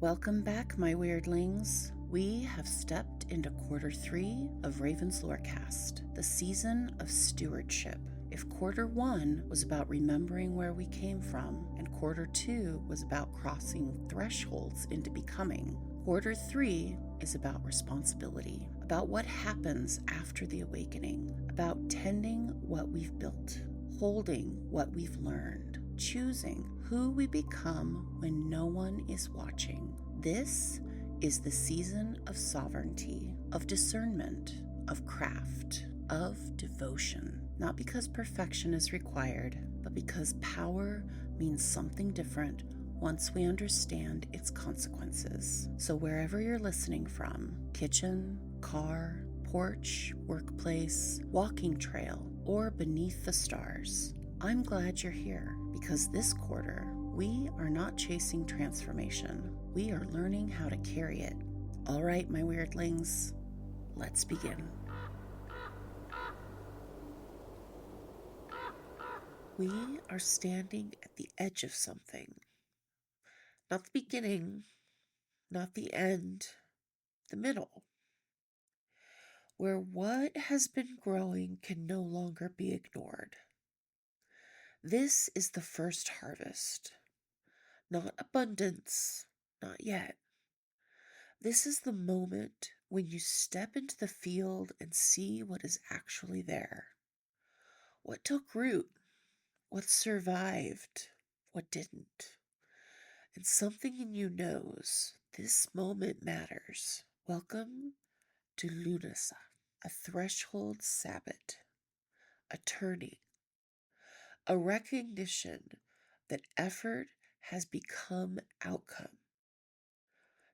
Welcome back, my weirdlings. We have stepped into quarter 3 of Raven's Lorecast, the season of stewardship. If quarter 1 was about remembering where we came from, and quarter 2 was about crossing thresholds into becoming, quarter 3 is about responsibility, about what happens after the awakening, about tending what we've built, holding what we've learned, choosing who we become when no one is watching. This is the season of sovereignty, of discernment, of craft, of devotion. Not because perfection is required, but because power means something different once we understand its consequences. So wherever you're listening from, kitchen, car, porch, workplace, walking trail, or beneath the stars, I'm glad you're here, because this quarter, we are not chasing transformation. We are learning how to carry it. All right, my weirdlings, let's begin. We are standing at the edge of something. Not the beginning, not the end, the middle. Where what has been growing can no longer be ignored. This is the first harvest. Not abundance, not yet. This is the moment when you step into the field and see what is actually there. What took root, what survived, what didn't. And something in you knows this moment matters. Welcome to Lughnasadh, a threshold Sabbat, a turning, a recognition that effort has become outcome.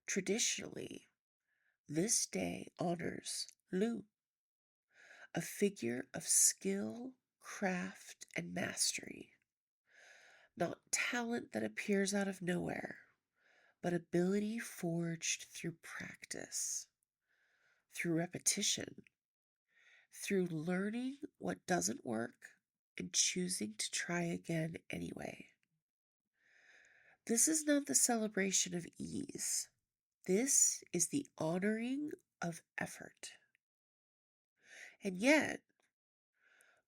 Traditionally, this day honors Lu, a figure of skill, craft, and mastery. Not talent that appears out of nowhere, but ability forged through practice, through repetition, through learning what doesn't work and choosing to try again anyway. This is not the celebration of ease. This is the honoring of effort. And yet,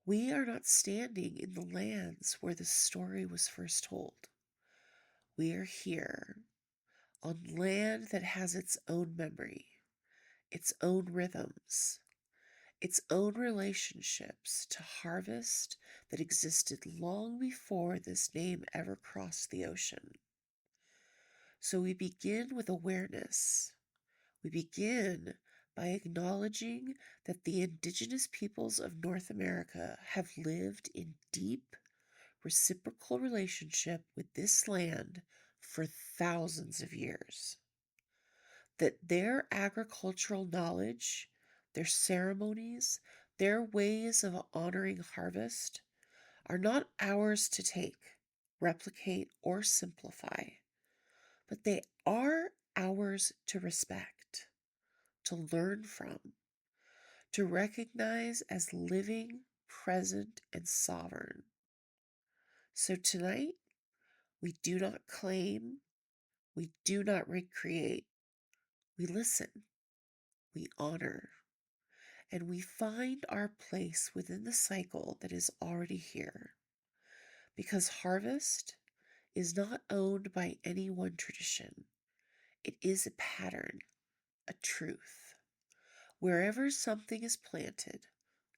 we are not standing in the lands where the story was first told. We are here on land that has its own memory, its own rhythms, its own relationships to harvest that existed long before this name ever crossed the ocean. So we begin with awareness. We begin by acknowledging that the Indigenous peoples of North America have lived in deep, reciprocal relationship with this land for thousands of years. That their agricultural knowledge, their ceremonies, their ways of honoring harvest are not ours to take, replicate, or simplify, but they are ours to respect, to learn from, to recognize as living, present, and sovereign. So tonight, we do not claim, we do not recreate, we listen, we honor, and we find our place within the cycle that is already here. Because harvest is not owned by any one tradition. It is a pattern, a truth. Wherever something is planted,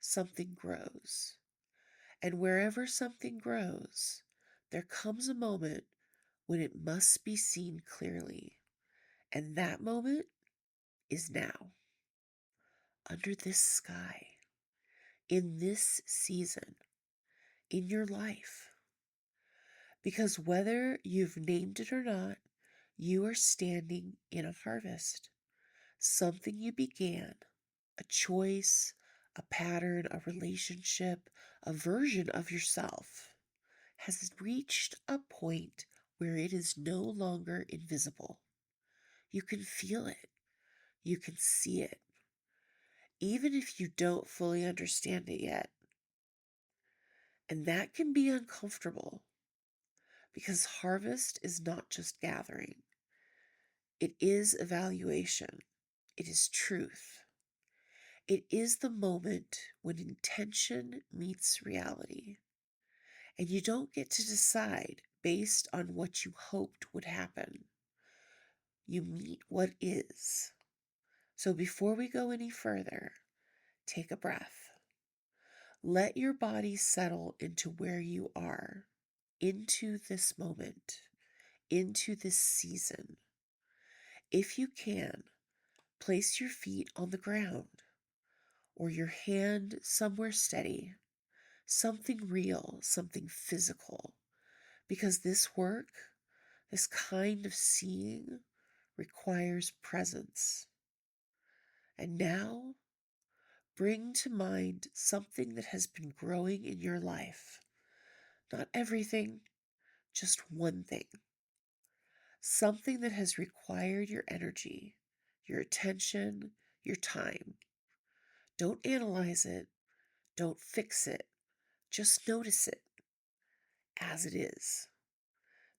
something grows. And wherever something grows, there comes a moment when it must be seen clearly. And that moment is now. Under this sky, in this season, in your life. Because whether you've named it or not, you are standing in a harvest. Something you began, a choice, a pattern, a relationship, a version of yourself has reached a point where it is no longer invisible. You can feel it. You can see it. Even if you don't fully understand it yet. And that can be uncomfortable because harvest is not just gathering. It is evaluation. It is truth. It is the moment when intention meets reality. And you don't get to decide based on what you hoped would happen. You meet what is. So before we go any further, take a breath. Let your body settle into where you are, into this moment, into this season. If you can, place your feet on the ground or your hand somewhere steady, something real, something physical, because this work, this kind of seeing, requires presence. And now, bring to mind something that has been growing in your life. Not everything, just one thing. Something that has required your energy, your attention, your time. Don't analyze it. Don't fix it. Just notice it as it is.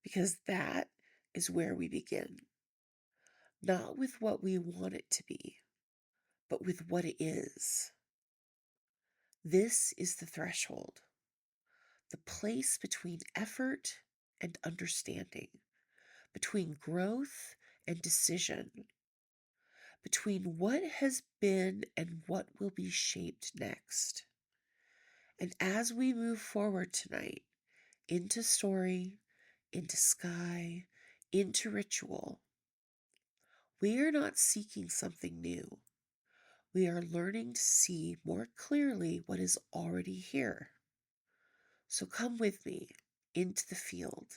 Because that is where we begin. Not with what we want it to be, but with what it is. This is the threshold, the place between effort and understanding, between growth and decision, between what has been and what will be shaped next. And as we move forward tonight into story, into sky, into ritual, we are not seeking something new. We are learning to see more clearly what is already here. So come with me into the field,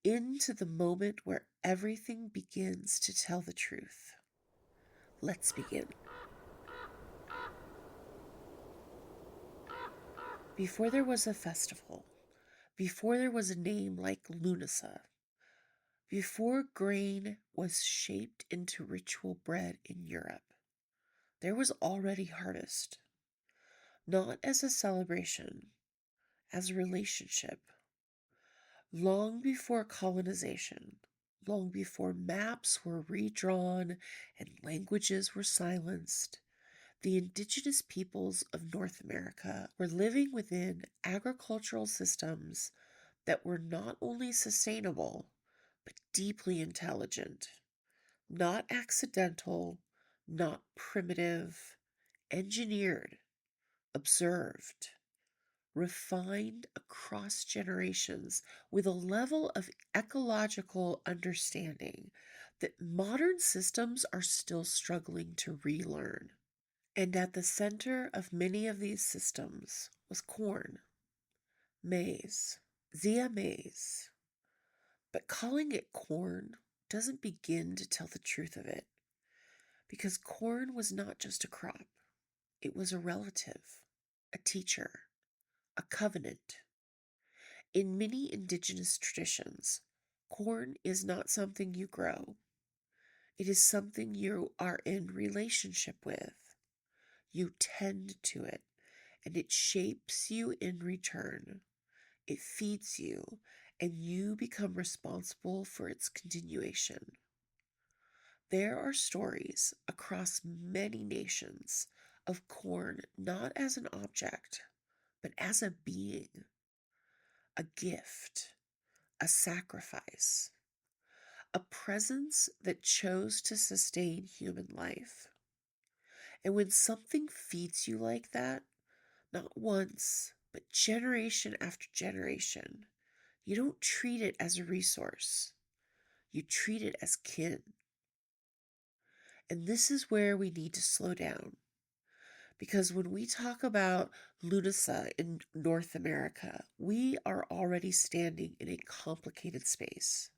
into the moment where everything begins to tell the truth. Let's begin. Before there was a festival, before there was a name like Lughnasadh, before grain was shaped into ritual bread in Europe, there was already harvest, not as a celebration, as a relationship. Long before colonization, long before maps were redrawn and languages were silenced, the indigenous peoples of North America were living within agricultural systems that were not only sustainable, but deeply intelligent, not accidental, not primitive, engineered, observed, refined across generations with a level of ecological understanding that modern systems are still struggling to relearn. And at the center of many of these systems was corn, maize, via maize. But calling it corn doesn't begin to tell the truth of it, because corn was not just a crop, it was a relative, a teacher, a covenant. In many indigenous traditions, corn is not something you grow. It is something you are in relationship with. You tend to it, and it shapes you in return. It feeds you, and you become responsible for its continuation. There are stories across many nations of corn not as an object, but as a being, a gift, a sacrifice, a presence that chose to sustain human life. And when something feeds you like that, not once, but generation after generation, you don't treat it as a resource. You treat it as kin. And this is where we need to slow down. Because when we talk about Lughnasadh in North America, we are already standing in a complicated space.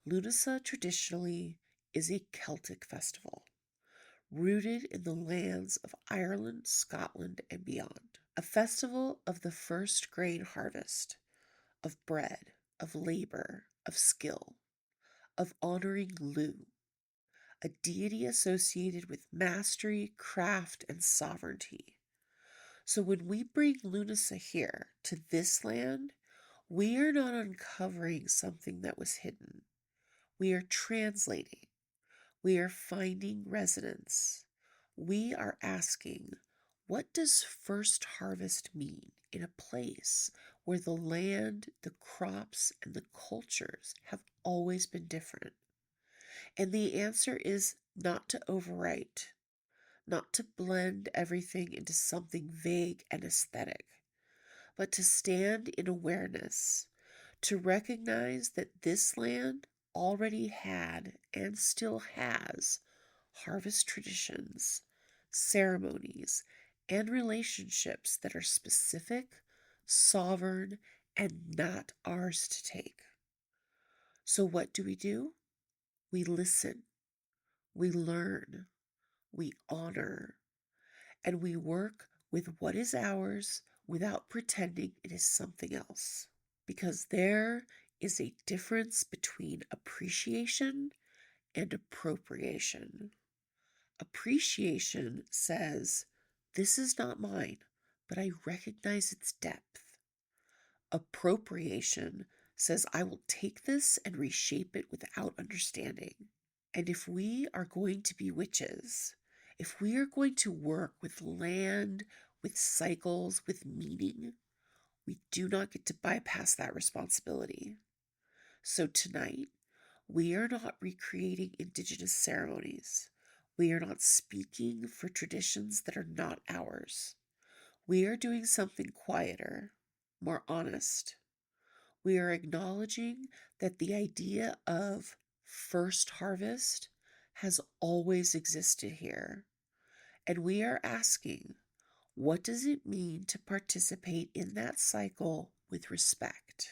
Lughnasadh traditionally is a Celtic festival, rooted in the lands of Ireland, Scotland, and beyond. A festival of the first grain harvest, of bread, of labor, of skill, of honoring Lu, a deity associated with mastery, craft, and sovereignty. So when we bring Lughnasadh here to this land, we are not uncovering something that was hidden. We are translating. We are finding resonance. We are asking, what does first harvest mean in a place where the land, the crops, and the cultures have always been different? And the answer is not to overwrite, not to blend everything into something vague and aesthetic, but to stand in awareness, to recognize that this land already had and still has harvest traditions, ceremonies, and relationships that are specific, sovereign, and not ours to take. So, what do? We listen, we learn, we honor, and we work with what is ours without pretending it is something else. Because there is a difference between appreciation and appropriation. Appreciation says, this is not mine, but I recognize its depth. Appropriation says, I will take this and reshape it without understanding. And if we are going to be witches, if we are going to work with land, with cycles, with meaning, we do not get to bypass that responsibility. So tonight, we are not recreating Indigenous ceremonies. We are not speaking for traditions that are not ours. We are doing something quieter, more honest. We are acknowledging that the idea of first harvest has always existed here. And we are asking, what does it mean to participate in that cycle with respect?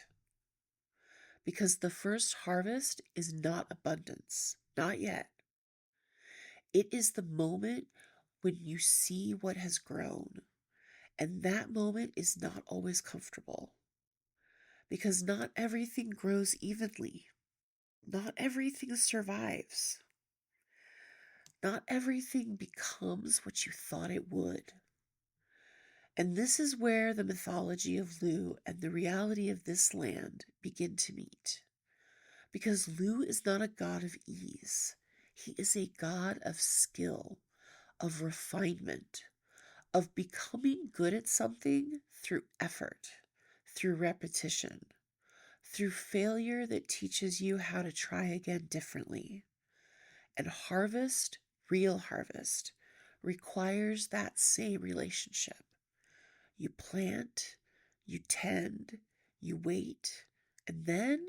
Because the first harvest is not abundance, not yet. It is the moment when you see what has grown, and that moment is not always comfortable. Because not everything grows evenly. Not everything survives. Not everything becomes what you thought it would. And this is where the mythology of Lu and the reality of this land begin to meet. Because Lu is not a god of ease. He is a god of skill, of refinement, of becoming good at something through effort, through repetition, through failure that teaches you how to try again differently. And harvest, real harvest, requires that same relationship. You plant, you tend, you wait, and then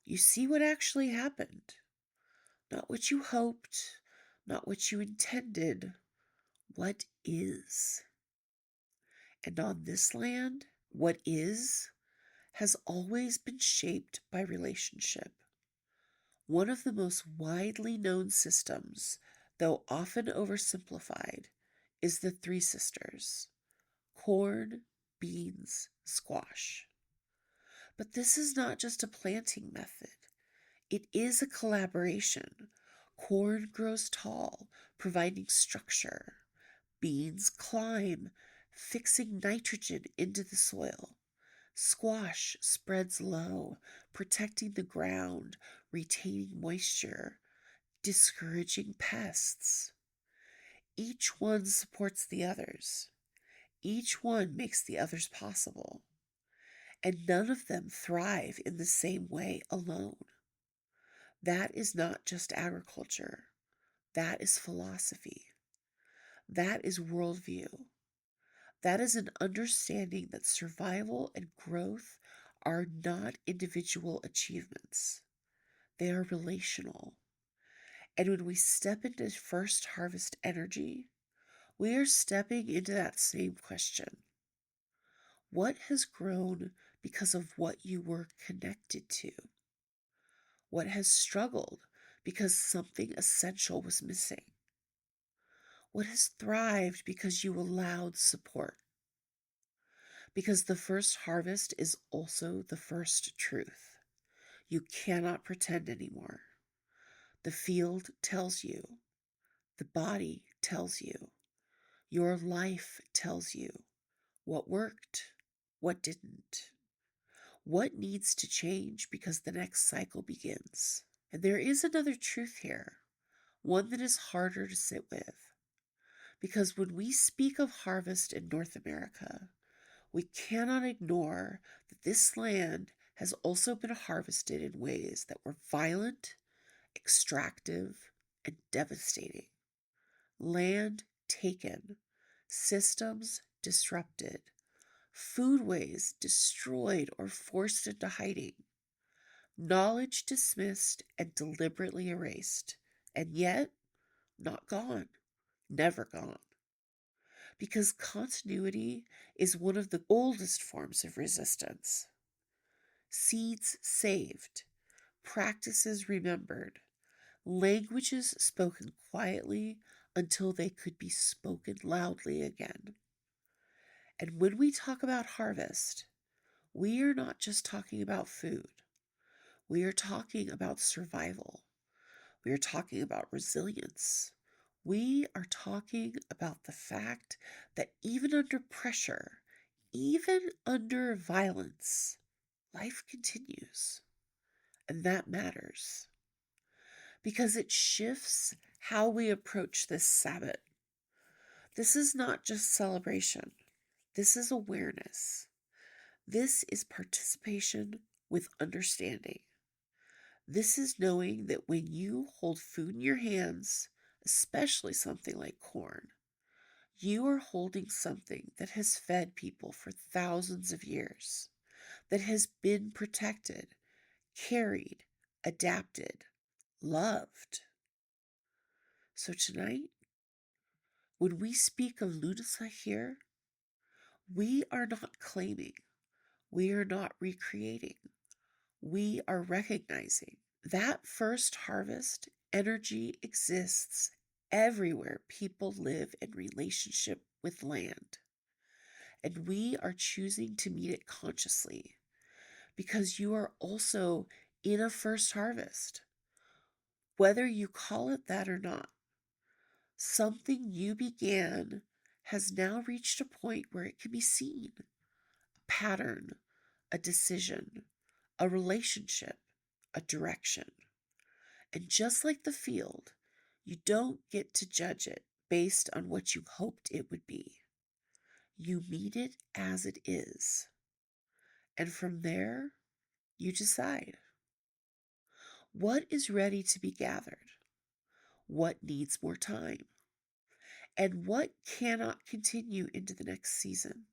you see what actually happened. Not what you hoped, not what you intended, what is. And on this land, what is has always been shaped by relationship. One of the most widely known systems, though often oversimplified, is the three sisters: corn, beans, squash. But this is not just a planting method. It is a collaboration. Corn grows tall, providing structure. Beans climb, fixing nitrogen into the soil. Squash spreads low, protecting the ground, retaining moisture, discouraging pests. Each one supports the others. Each one makes the others possible. And none of them thrive in the same way alone. That is not just agriculture. That is philosophy. That is worldview. That is an understanding that survival and growth are not individual achievements. They are relational. And when we step into first harvest energy, we are stepping into that same question. What has grown because of what you were connected to? What has struggled because something essential was missing? What has thrived because you allowed support? Because the first harvest is also the first truth. You cannot pretend anymore. The field tells you. The body tells you. Your life tells you what worked, what didn't, what needs to change because the next cycle begins. And there is another truth here. one that is harder to sit with. Because when we speak of harvest in North America, we cannot ignore that this land has also been harvested in ways that were violent, extractive, and devastating. Land taken, systems disrupted, foodways destroyed or forced into hiding, knowledge dismissed and deliberately erased, and yet not gone, never gone. Because continuity is one of the oldest forms of resistance. Seeds saved, practices remembered, languages spoken quietly until they could be spoken loudly again. And when we talk about harvest, we are not just talking about food. We are talking about survival. We are talking about resilience. We are talking about the fact that even under pressure, even under violence, life continues. And that matters because it shifts how we approach this Sabbath. This is not just celebration, this is awareness. This is participation with understanding. This is knowing that when you hold food in your hands, especially something like corn, you are holding something that has fed people for thousands of years, that has been protected, carried, adapted, loved. So tonight, when we speak of Lughnasadh here, we are not claiming, we are not recreating, we are recognizing that first harvest energy exists everywhere people live in relationship with land. And we are choosing to meet it consciously because you are also in a first harvest. Whether you call it that or not, something you began has now reached a point where it can be seen. A pattern, a decision, a relationship, a direction. And just like the field, you don't get to judge it based on what you hoped it would be. You meet it as it is. And from there, you decide what is ready to be gathered, what needs more time, and what cannot continue into the next season.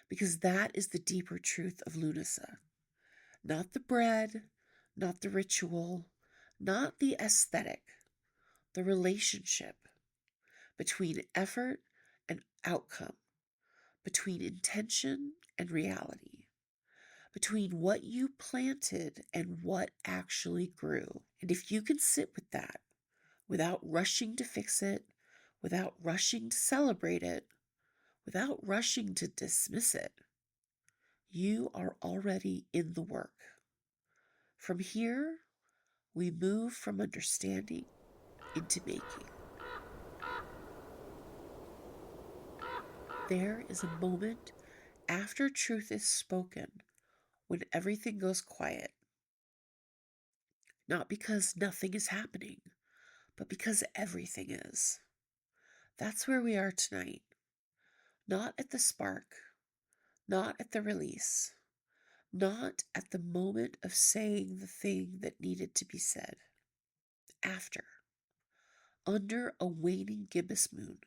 Because that is the deeper truth of Lughnasadh. Not the bread, not the ritual, not the aesthetic, the relationship between effort and outcome, between intention and reality, between what you planted and what actually grew. And if you can sit with that without rushing to fix it, without rushing to celebrate it, without rushing to dismiss it, you are already in the work. From here, we move from understanding into making. There is a moment after truth is spoken when everything goes quiet. Not because nothing is happening, but because everything is. That's where we are tonight. Not at the spark, not at the release, not at the moment of saying the thing that needed to be said. After, under a waning gibbous moon,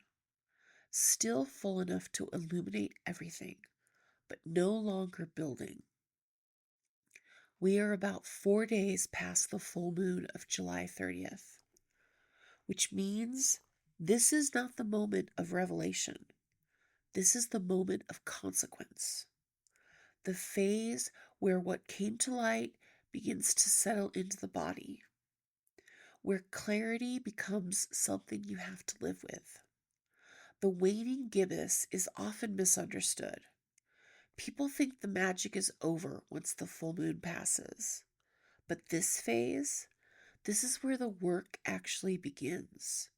still full enough to illuminate everything, but no longer building. We are about 4 days past the full moon of July 30th, which means this is not the moment of revelation. This is the moment of consequence. The phase where what came to light begins to settle into the body, where clarity becomes something you have to live with. The waning gibbous is often misunderstood. People think the magic is over once the full moon passes. But this phase, this is where the work actually begins.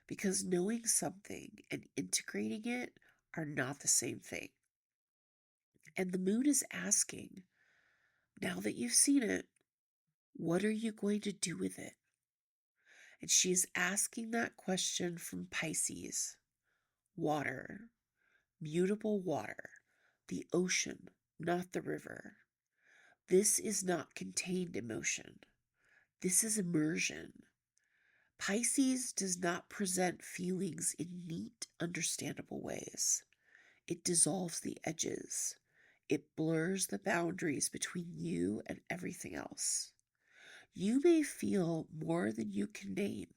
Because knowing something and integrating it are not the same thing. And the moon is asking, now that you've seen it, what are you going to do with it? And she is asking that question from Pisces. Water, mutable water, the ocean, not the river. This is not contained emotion. This is immersion. Pisces does not present feelings in neat, understandable ways. It dissolves the edges. It blurs the boundaries between you and everything else. You may feel more than you can name.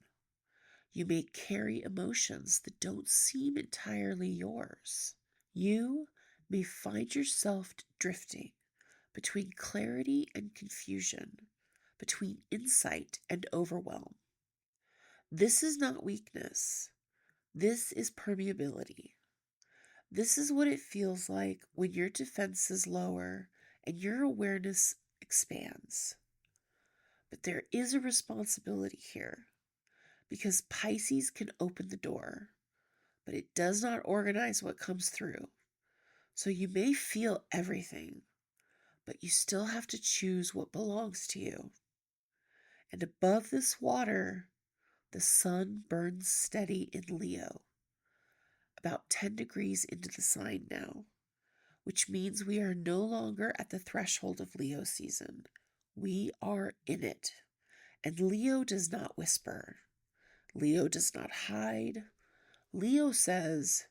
You may carry emotions that don't seem entirely yours. You may find yourself drifting between clarity and confusion, between insight and overwhelm. This is not weakness. This is permeability. This is what it feels like when your defenses lower and your awareness expands. But there is a responsibility here, because Pisces can open the door, but it does not organize what comes through. So you may feel everything, but you still have to choose what belongs to you. And above this water, the sun burns steady in Leo, about 10 degrees into the sign now, which means we are no longer at the threshold of Leo season. We are in it. And Leo does not whisper. Leo does not hide. Leo says,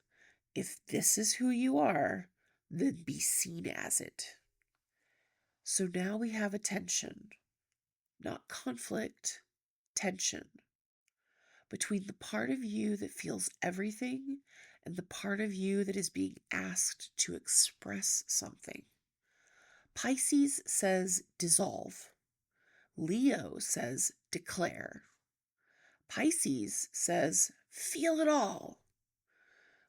if this is who you are, then be seen as it. So now we have a tension, not conflict, tension, between the part of you that feels everything and the part of you that is being asked to express something. Pisces says dissolve. Leo says declare. Pisces says feel it all.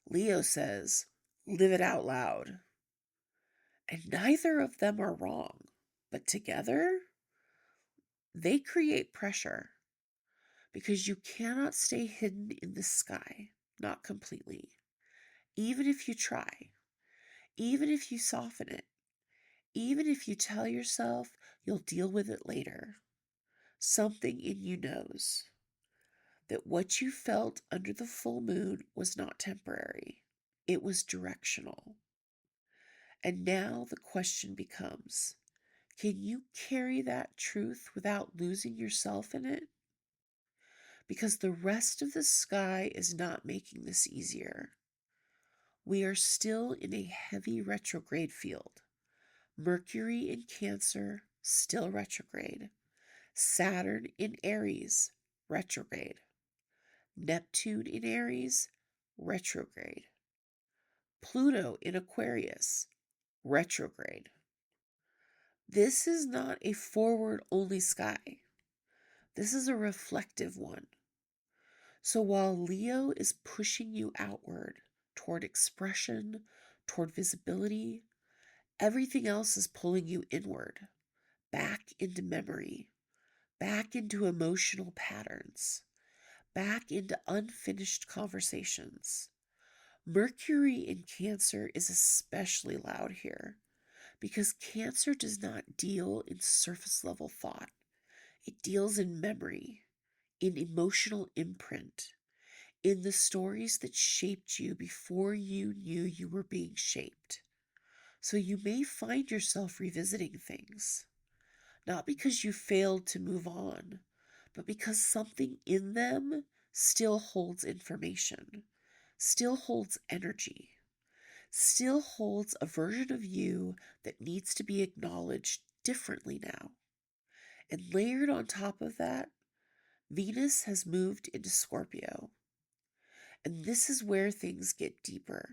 Leo says live it out loud. And neither of them are wrong, but together they create pressure, because you cannot stay hidden in the sky, not completely. Even if you try, even if you soften it, even if you tell yourself you'll deal with it later, something in you knows that what you felt under the full moon was not temporary. It was directional. And now the question becomes, can you carry that truth without losing yourself in it? Because the rest of the sky is not making this easier. We are still in a heavy retrograde field. Mercury in Cancer, still retrograde. Saturn in Aries, retrograde. Neptune in Aries, retrograde. Pluto in Aquarius, retrograde. This is not a forward-only sky. This is a reflective one. So while Leo is pushing you outward toward expression, toward visibility, everything else is pulling you inward, back into memory, back into emotional patterns, back into unfinished conversations. Mercury in Cancer is especially loud here, because Cancer does not deal in surface level thought. It deals in memory, in emotional imprint, in the stories that shaped you before you knew you were being shaped. So you may find yourself revisiting things, not because you failed to move on, but because something in them still holds information, still holds energy, still holds a version of you that needs to be acknowledged differently now. And layered on top of that, Venus has moved into Scorpio. And this is where things get deeper,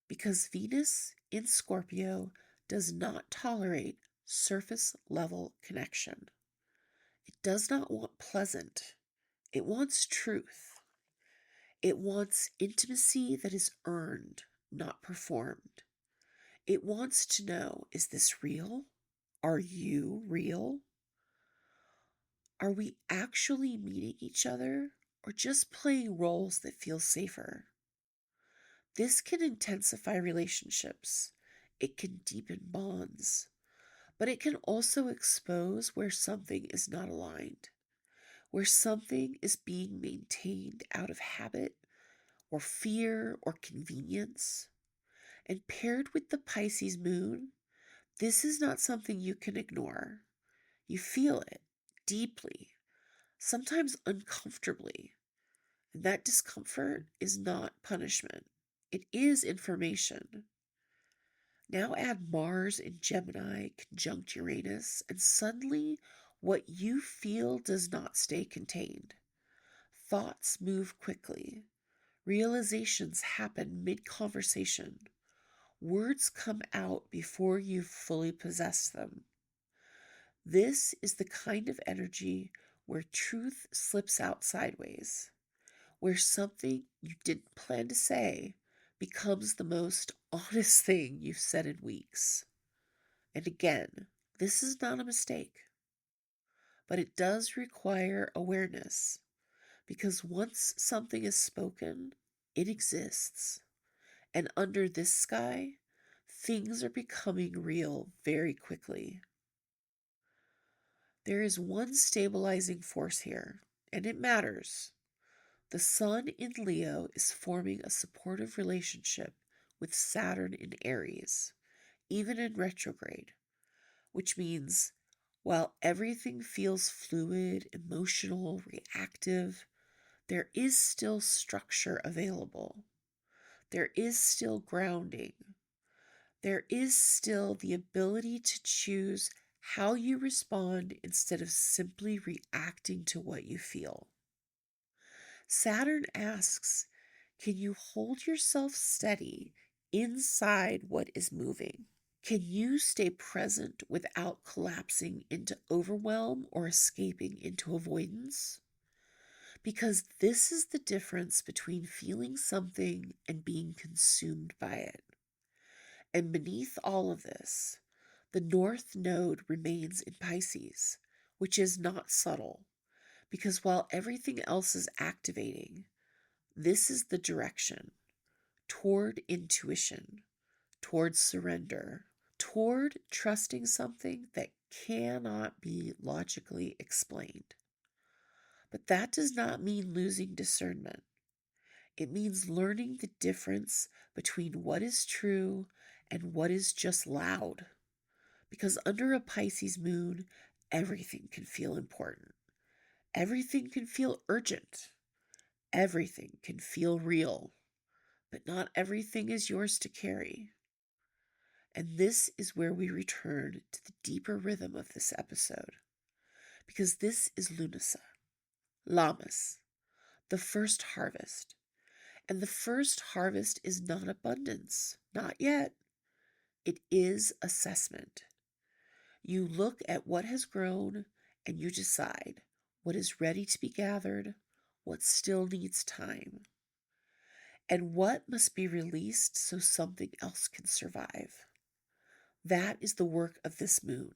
because Venus in Scorpio does not tolerate surface level connection. It does not want pleasant. It wants truth. It wants intimacy that is earned, not performed. It wants to know, is this real? Are you real? Are we actually meeting each other, or just playing roles that feel safer? This can intensify relationships. It can deepen bonds. But it can also expose where something is not aligned, where something is being maintained out of habit or fear or convenience. And paired with the Pisces moon, this is not something you can ignore. You feel it deeply, sometimes uncomfortably. And that discomfort is not punishment, it is information. Now add Mars in Gemini conjunct Uranus, and suddenly what you feel does not stay contained. Thoughts move quickly. Realizations happen mid conversation. Words come out before you've fully possessed them. This is the kind of energy where truth slips out sideways, where something you didn't plan to say becomes the most honest thing you've said in weeks. And again, this is not a mistake, but it does require awareness, because once something is spoken, it exists. And under this sky, things are becoming real very quickly. There is one stabilizing force here, and it matters. The Sun in Leo is forming a supportive relationship with Saturn in Aries, even in retrograde, which means while everything feels fluid, emotional, reactive, there is still structure available. There is still grounding. There is still the ability to choose how you respond instead of simply reacting to what you feel. Saturn asks, can you hold yourself steady inside what is moving? Can you stay present without collapsing into overwhelm or escaping into avoidance? Because this is the difference between feeling something and being consumed by it. And beneath all of this, the North Node remains in Pisces, which is not subtle, because while everything else is activating, this is the direction toward intuition, toward surrender, toward trusting something that cannot be logically explained. But that does not mean losing discernment. It means learning the difference between what is true and what is just loud. Because under a Pisces moon, everything can feel important. Everything can feel urgent. Everything can feel real. But not everything is yours to carry. And this is where we return to the deeper rhythm of this episode. Because this is Lughnasadh, Lammas, the first harvest. And the first harvest is not abundance, not yet. It is assessment. You look at what has grown and you decide what is ready to be gathered, what still needs time, and what must be released so something else can survive. That is the work of this moon.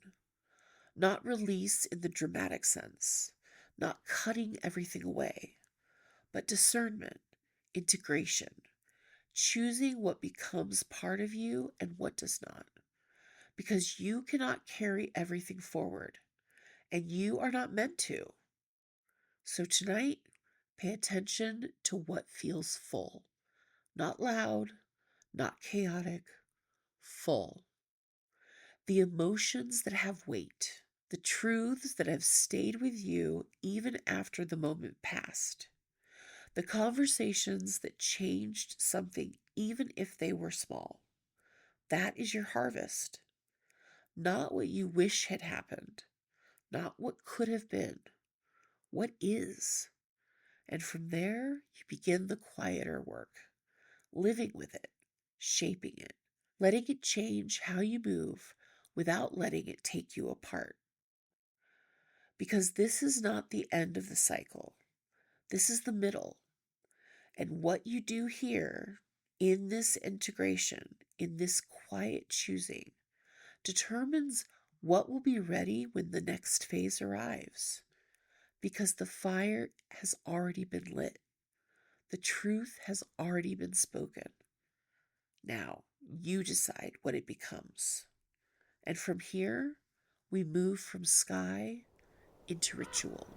Not release in the dramatic sense, not cutting everything away, but discernment, integration, choosing what becomes part of you and what does not. Because you cannot carry everything forward, and you are not meant to. So tonight, pay attention to what feels full, not loud, not chaotic, full. The emotions that have weight, the truths that have stayed with you even after the moment passed, the conversations that changed something even if they were small. That is your harvest. Not what you wish had happened, not what could have been, what is. And from there, you begin the quieter work, living with it, shaping it, letting it change how you move without letting it take you apart. Because this is not the end of the cycle, this is the middle. And what you do here in this integration, in this quiet choosing, determines what will be ready when the next phase arrives. Because the fire has already been lit. The truth has already been spoken. Now, you decide what it becomes. And from here, we move from sky into ritual.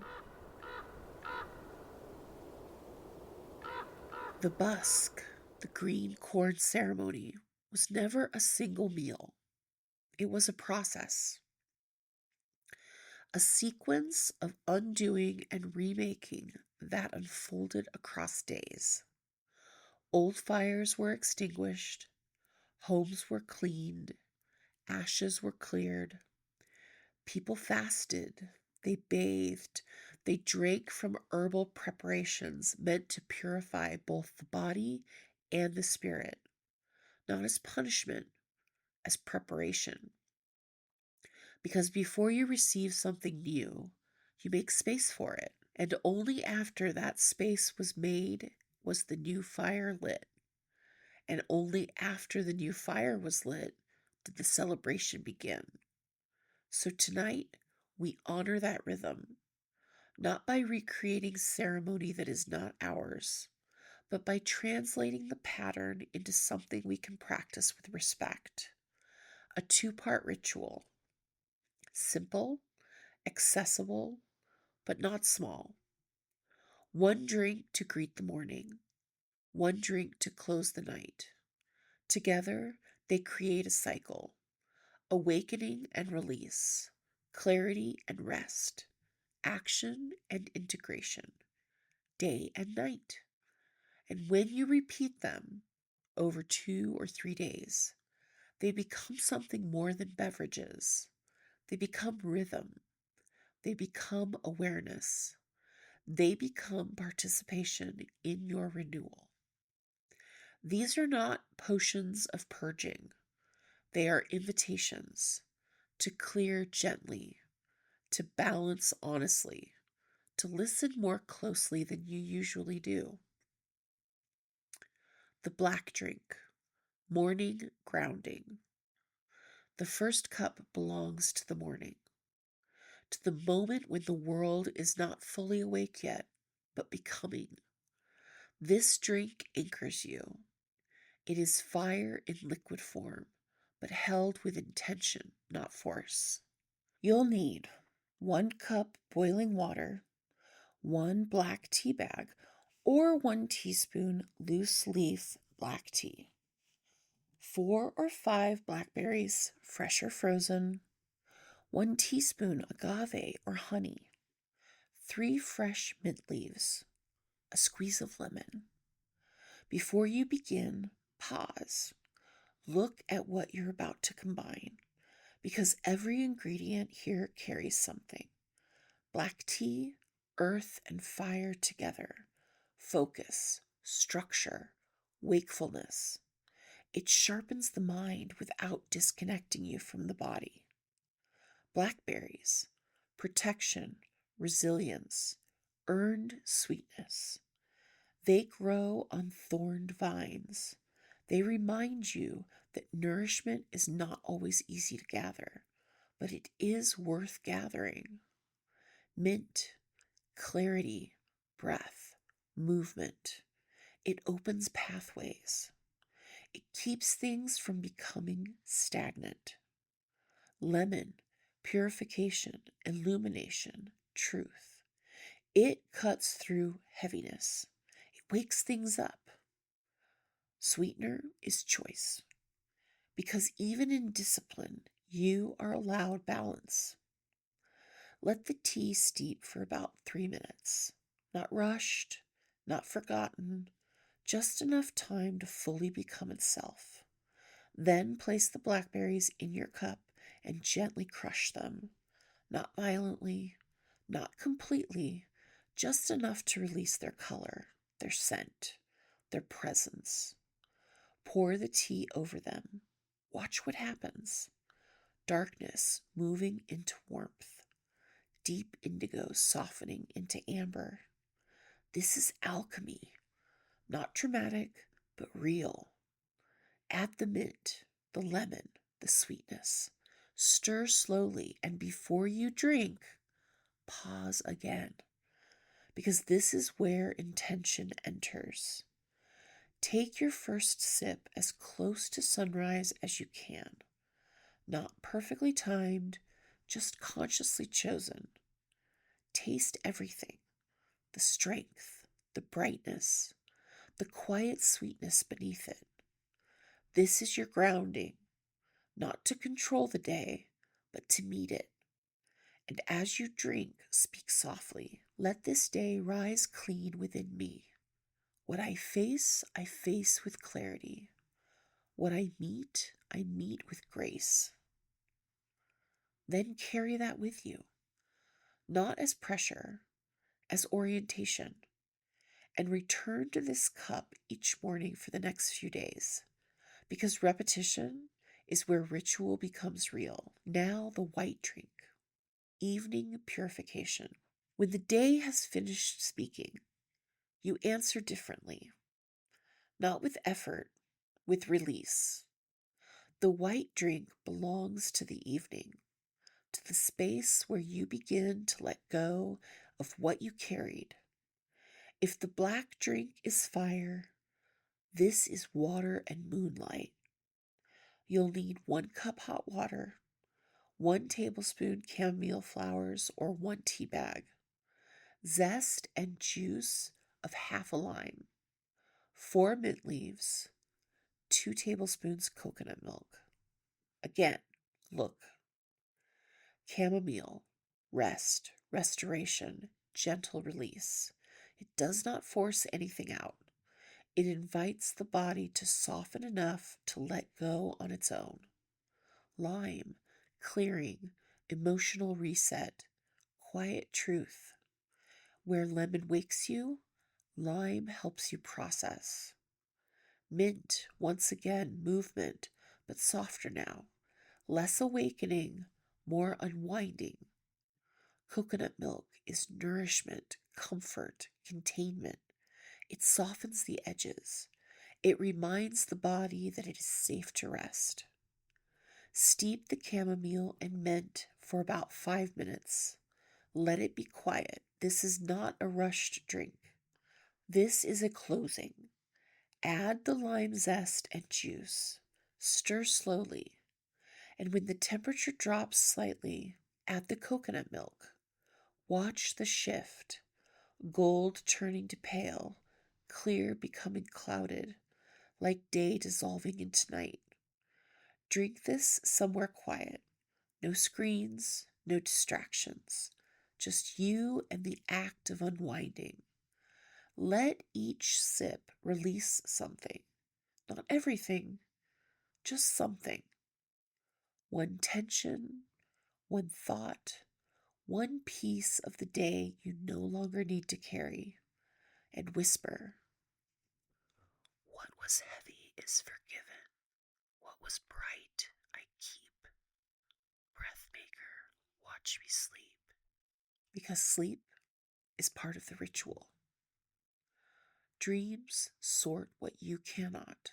The busk, the green corn ceremony, was never a single meal. It was a process, a sequence of undoing and remaking that unfolded across days. Old fires were extinguished, homes were cleaned, ashes were cleared, people fasted, they bathed, they drank from herbal preparations meant to purify both the body and the spirit, not as punishment, as preparation. Because before you receive something new, you make space for it. And only after that space was made was the new fire lit. And only after the new fire was lit did the celebration begin. So tonight, we honor that rhythm, not by recreating ceremony that is not ours, but by translating the pattern into something we can practice with respect. A two-part ritual, simple, accessible, but not small. One drink to greet the morning, one drink to close the night. Together, they create a cycle: awakening and release, clarity and rest, action and integration, day and night. And when you repeat them over 2 or 3 days, they become something more than beverages. They become rhythm. They become awareness. They become participation in your renewal. These are not potions of purging. They are invitations to clear gently, to balance honestly, to listen more closely than you usually do. The black drink, morning grounding. The first cup belongs to the morning, to the moment when the world is not fully awake yet, but becoming. This drink anchors you. It is fire in liquid form, but held with intention, not force. You'll need 1 cup boiling water, 1 black tea bag, or 1 teaspoon loose leaf black tea, 4 or 5 blackberries, fresh or frozen, 1 teaspoon agave or honey, 3 fresh mint leaves, a squeeze of lemon. Before you begin, pause. Look at what you're about to combine, because every ingredient here carries something. Black tea, earth, and fire together. Focus, structure, wakefulness. It sharpens the mind without disconnecting you from the body. Blackberries, protection, resilience, earned sweetness. They grow on thorned vines. They remind you that nourishment is not always easy to gather, but it is worth gathering. Mint, clarity, breath, movement. It opens pathways. It keeps things from becoming stagnant. Lemon, purification, illumination, truth. It cuts through heaviness. It wakes things up. Sweetener is choice, because even in discipline, you are allowed balance. Let the tea steep for about 3 minutes. Not rushed, not forgotten, just enough time to fully become itself. Then place the blackberries in your cup and gently crush them. Not violently, not completely, just enough to release their color, their scent, their presence. Pour the tea over them. Watch what happens. Darkness moving into warmth. Deep indigo softening into amber. This is alchemy. Not dramatic, but real. Add the mint, the lemon, the sweetness. Stir slowly, and before you drink, pause again. Because this is where intention enters. Take your first sip as close to sunrise as you can. Not perfectly timed, just consciously chosen. Taste everything: the strength, the brightness, the quiet sweetness beneath it. This is your grounding, not to control the day, but to meet it. And as you drink, speak softly. Let this day rise clean within me. What I face with clarity. What I meet with grace. Then carry that with you, not as pressure, as orientation, and return to this cup each morning for the next few days, because repetition is where ritual becomes real. Now the white drink, evening purification. When the day has finished speaking, you answer differently, not with effort, with release. The white drink belongs to the evening, to the space where you begin to let go of what you carried. If the black drink is fire, this is water and moonlight. You'll need 1 cup hot water, 1 tablespoon chamomile flowers or 1 tea bag, zest and juice of half a lime, 4 mint leaves, 2 tablespoons coconut milk. Again, look. Chamomile, rest, restoration, gentle release. It does not force anything out. It invites the body to soften enough to let go on its own. Lime, clearing, emotional reset, quiet truth. Where lemon wakes you, lime helps you process. Mint, once again, movement, but softer now. Less awakening, more unwinding. Coconut milk is nourishment, comfort, containment. It softens the edges. It reminds the body that it is safe to rest. Steep the chamomile and mint for about 5 minutes. Let it be quiet. This is not a rushed drink. This is a closing. Add the lime zest and juice. Stir slowly. And when the temperature drops slightly, add the coconut milk. Watch the shift. Gold turning to pale, clear becoming clouded, like day dissolving into night. Drink this somewhere quiet. No screens, no distractions. Just you and the act of unwinding. Let each sip release something. Not everything, just something. One tension, one thought, one piece of the day you no longer need to carry. And whisper, what was heavy is forgiven. What was bright I keep. Breath maker, watch me sleep. Because sleep is part of the ritual. Dreams sort what you cannot.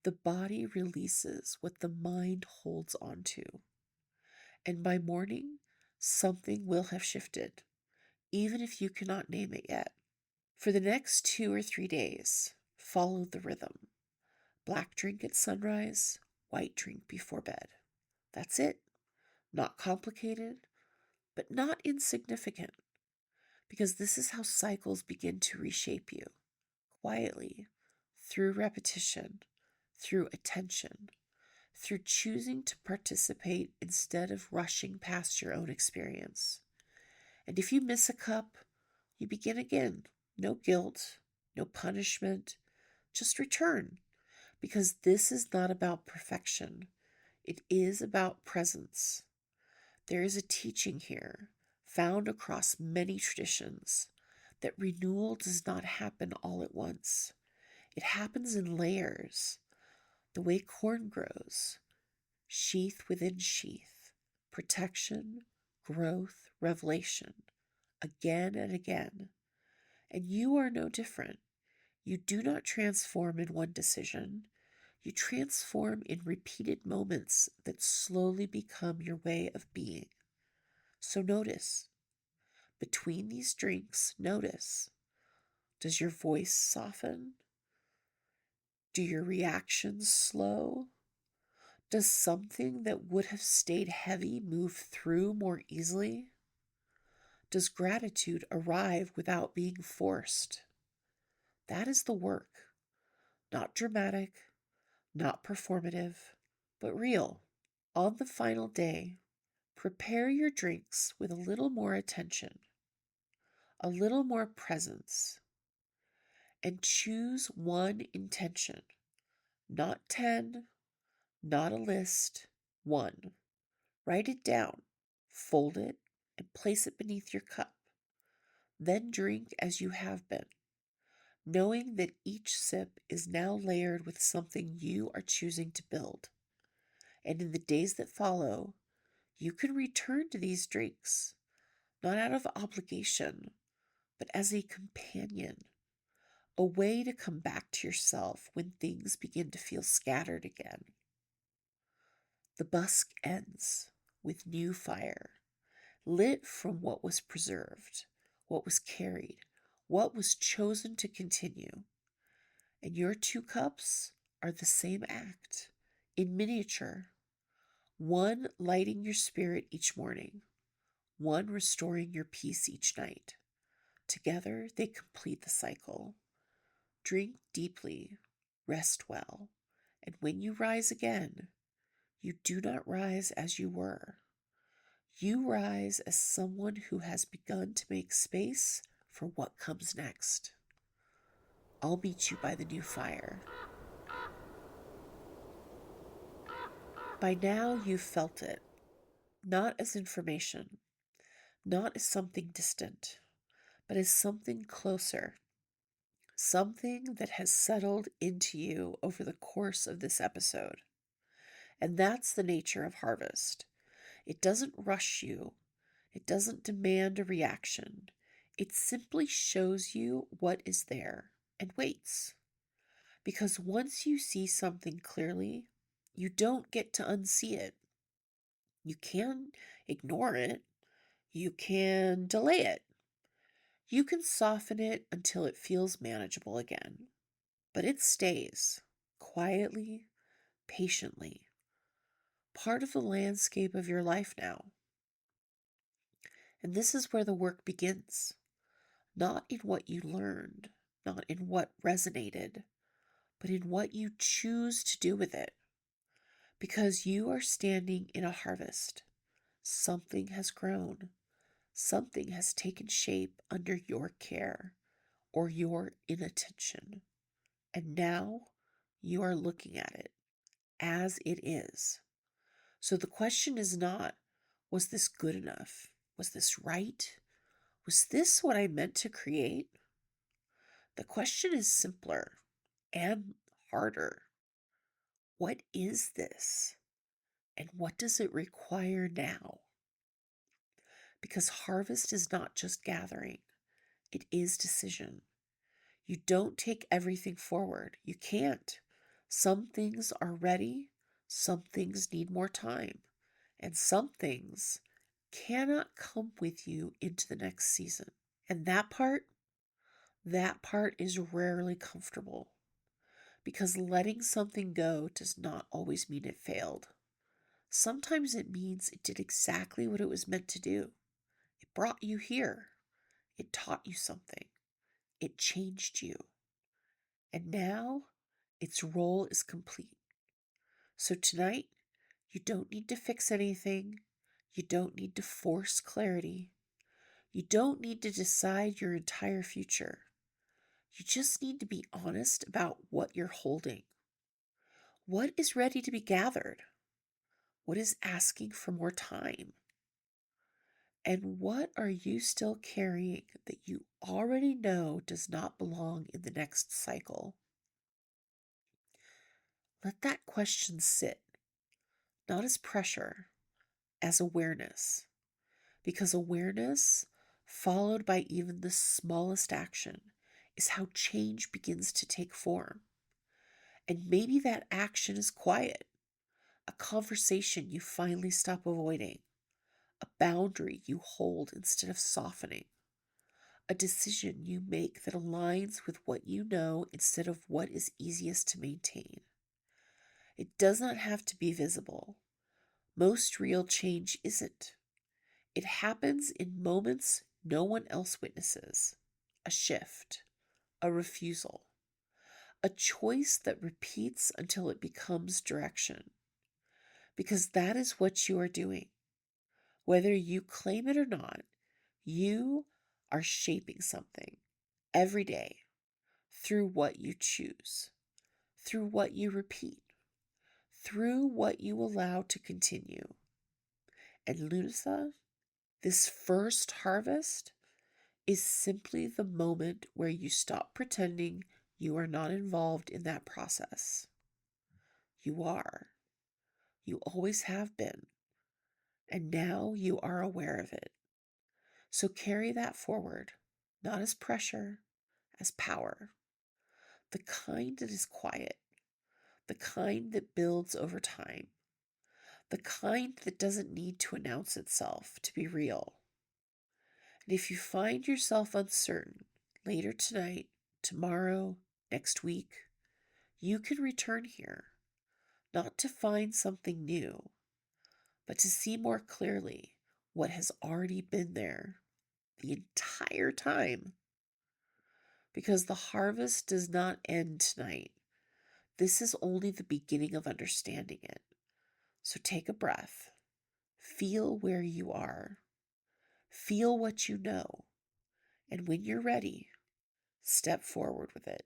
The body releases what the mind holds onto. And by morning, something will have shifted, even if you cannot name it yet. For the next 2 or 3 days, follow the rhythm. Black drink at sunrise, white drink before bed. That's it. Not complicated, but not insignificant. Because this is how cycles begin to reshape you. Quietly, through repetition, through attention, through choosing to participate instead of rushing past your own experience. And if you miss a cup, you begin again. No guilt, no punishment, just return. Because this is not about perfection. It is about presence. There is a teaching here, found across many traditions, that renewal does not happen all at once. It happens in layers, the way corn grows, sheath within sheath, protection, growth, revelation, again and again. And you are no different. You do not transform in one decision. You transform in repeated moments that slowly become your way of being. So notice. Between these drinks, notice. Does your voice soften? Do your reactions slow? Does something that would have stayed heavy move through more easily? Does gratitude arrive without being forced? That is the work. Not dramatic, not performative, but real. On the final day, prepare your drinks with a little more attention, a little more presence, and choose one intention. Not 10, not a list, one. Write it down, fold it, and place it beneath your cup. Then drink as you have been, knowing that each sip is now layered with something you are choosing to build. And in the days that follow, you can return to these drinks, not out of obligation, but as a companion, a way to come back to yourself when things begin to feel scattered again. The busk ends with new fire, lit from what was preserved, what was carried, what was chosen to continue. And your two cups are the same act, in miniature, one lighting your spirit each morning, one restoring your peace each night. Together they complete the cycle. Drink deeply, rest well, and when you rise again, you do not rise as you were. You rise as someone who has begun to make space for what comes next. I'll meet you by the new fire. By now you've felt it, not as information, not as something distant, but as something closer, something that has settled into you over the course of this episode. And that's the nature of harvest. It doesn't rush you. It doesn't demand a reaction. It simply shows you what is there and waits. Because once you see something clearly, you don't get to unsee it. You can ignore it. You can delay it. You can soften it until it feels manageable again. But it stays, quietly, patiently, part of the landscape of your life now. And this is where the work begins. Not in what you learned, not in what resonated, but in what you choose to do with it. Because you are standing in a harvest. Something has grown. Something has taken shape under your care or your inattention. And now you are looking at it as it is. So the question is not, was this good enough? Was this right? Was this what I meant to create? The question is simpler and harder. What is this? And what does it require now? Because harvest is not just gathering, it is decision. You don't take everything forward. You can't. Some things are ready, some things need more time, and some things cannot come with you into the next season. And that part is rarely comfortable because letting something go does not always mean it failed. Sometimes it means it did exactly what it was meant to do. It brought you here. It taught you something. It changed you. And now its role is complete. So tonight, you don't need to fix anything. You don't need to force clarity. You don't need to decide your entire future. You just need to be honest about what you're holding. What is ready to be gathered? What is asking for more time? And what are you still carrying that you already know does not belong in the next cycle? Let that question sit, not as pressure, as awareness. Because awareness, followed by even the smallest action, is how change begins to take form. And maybe that action is quiet, a conversation you finally stop avoiding, a boundary you hold instead of softening, a decision you make that aligns with what you know instead of what is easiest to maintain. It does not have to be visible. Most real change isn't. It happens in moments no one else witnesses. A shift, a refusal, a choice that repeats until it becomes direction. Because that is what you are doing. Whether you claim it or not, you are shaping something every day through what you choose, through what you repeat, through what you allow to continue. And Lughnasadh, this first harvest is simply the moment where you stop pretending you are not involved in that process. You are. You always have been. And now you are aware of it. So carry that forward, not as pressure, as power. The kind that is quiet, the kind that builds over time, the kind that doesn't need to announce itself to be real. And if you find yourself uncertain later tonight, tomorrow, next week, you can return here, not to find something new, but to see more clearly what has already been there the entire time. Because the harvest does not end tonight. This is only the beginning of understanding it. So take a breath. Feel where you are. Feel what you know. And when you're ready, step forward with it.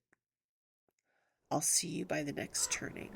I'll see you by the next turning.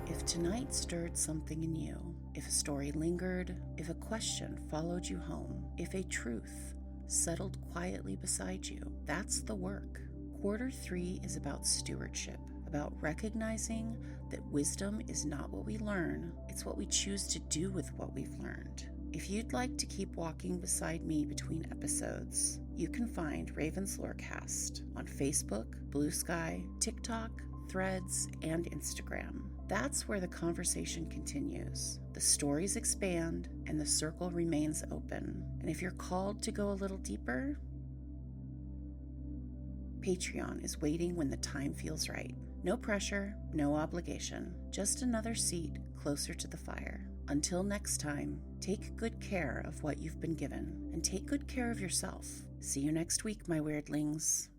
If tonight stirred something in you, if a story lingered, if a question followed you home, if a truth settled quietly beside you, that's the work. Quarter 3 is about stewardship, about recognizing that wisdom is not what we learn, it's what we choose to do with what we've learned. If you'd like to keep walking beside me between episodes, you can find Raven's Lorecast on Facebook, Blue Sky, TikTok, Threads, and Instagram. That's where the conversation continues. The stories expand and the circle remains open. And if you're called to go a little deeper, Patreon is waiting when the time feels right. No pressure, no obligation, just another seat closer to the fire. Until next time, take good care of what you've been given and take good care of yourself. See you next week, my weirdlings.